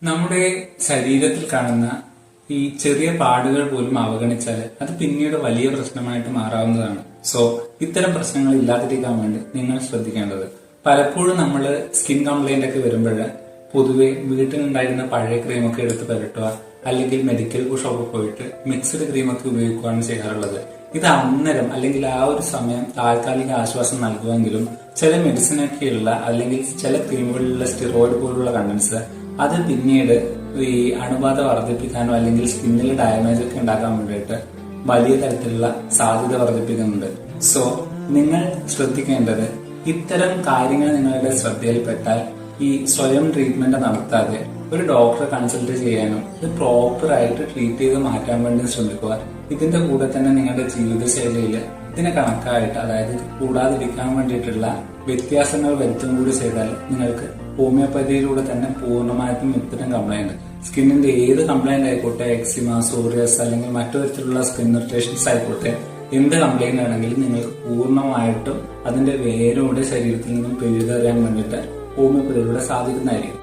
നമ്മുടെ ശരീരത്തിൽ കാണുന്ന ഈ ചെറിയ പാടുകൾ പോലും അവഗണിച്ചാൽ അത് പിന്നീട് വലിയ പ്രശ്നമായിട്ട് മാറാവുന്നതാണ്. സോ ഇത്തരം പ്രശ്നങ്ങൾ ഇല്ലാതിരിക്കാൻ വേണ്ടി നിങ്ങൾ ശ്രദ്ധിക്കേണ്ടത്, പലപ്പോഴും നമ്മൾ സ്കിൻ കംപ്ലൈന്റ് ഒക്കെ വരുമ്പോൾ പൊതുവെ വീട്ടിലുണ്ടായിരുന്ന പഴയ ക്രീമൊക്കെ എടുത്ത് പുരട്ടുക, അല്ലെങ്കിൽ മെഡിക്കൽ ഷോപ്പിൽ പോയിട്ട് മിക്സ്ഡ് ക്രീമൊക്കെ ഉപയോഗിക്കുകയാണ് ചെയ്യാറുള്ളത്. ഇത് അന്നേരം അല്ലെങ്കിൽ ആ ഒരു സമയം താൽക്കാലിക ആശ്വാസം നൽകുമെങ്കിലും ചില മെഡിസിനൊക്കെയുള്ള അല്ലെങ്കിൽ ചില ക്രീമുകളിലുള്ള സ്റ്റിറോയിഡ് പോലുള്ള കണ്ടൻസ് അത് പിന്നീട് ഈ അണുബാധ വർദ്ധിപ്പിക്കാനോ അല്ലെങ്കിൽ സ്കിന്നിൽ ഡാമേജ് ഒക്കെ ഉണ്ടാക്കാൻ വേണ്ടിയിട്ട് വലിയ തരത്തിലുള്ള സാധ്യത വർദ്ധിപ്പിക്കുന്നുണ്ട്. സോ നിങ്ങൾ ശ്രദ്ധിക്കേണ്ടത്, ഇത്തരം കാര്യങ്ങൾ നിങ്ങളുടെ ശ്രദ്ധയിൽപ്പെട്ടാൽ ഈ സ്വയം ട്രീറ്റ്മെന്റ് നടത്താതെ ഒരു ഡോക്ടറെ കൺസൾട്ട് ചെയ്യാനും ഇത് പ്രോപ്പറായിട്ട് ട്രീറ്റ് ചെയ്ത് മാറ്റാൻ വേണ്ടി ശ്രമിക്കുക. ഇതിന്റെ കൂടെ തന്നെ നിങ്ങളുടെ ജീവിതശൈലിയിൽ ഇതിനെ കണക്കായിട്ട്, അതായത് കൂടാതിരിക്കാൻ വേണ്ടിയിട്ടുള്ള വ്യത്യാസങ്ങൾ വരുത്തും കൂടി ചെയ്താൽ നിങ്ങൾക്ക് ഹോമിയോപ്പതിയിലൂടെ തന്നെ പൂർണ്ണമായിട്ടും ഇത്തരം കംപ്ലൈന്റ്, സ്കിന്നിന്റെ ഏത് കംപ്ലൈന്റ് ആയിക്കോട്ടെ, എക്സിമ, സോറിയസ് അല്ലെങ്കിൽ മറ്റു തരത്തിലുള്ള സ്കിൻ ഇറിറ്റേഷൻസ് ആയിക്കോട്ടെ, എന്ത് കംപ്ലൈന്റ് ആണെങ്കിലും നിങ്ങൾക്ക് പൂർണ്ണമായിട്ടും അതിന്റെ വേരോടെ ശരീരത്തിൽ നിന്നും പിഴുതെറിയാൻ വേണ്ടിയിട്ട് ഹോമിയോപ്പതിയിലൂടെ സാധിക്കുന്നതായിരിക്കും.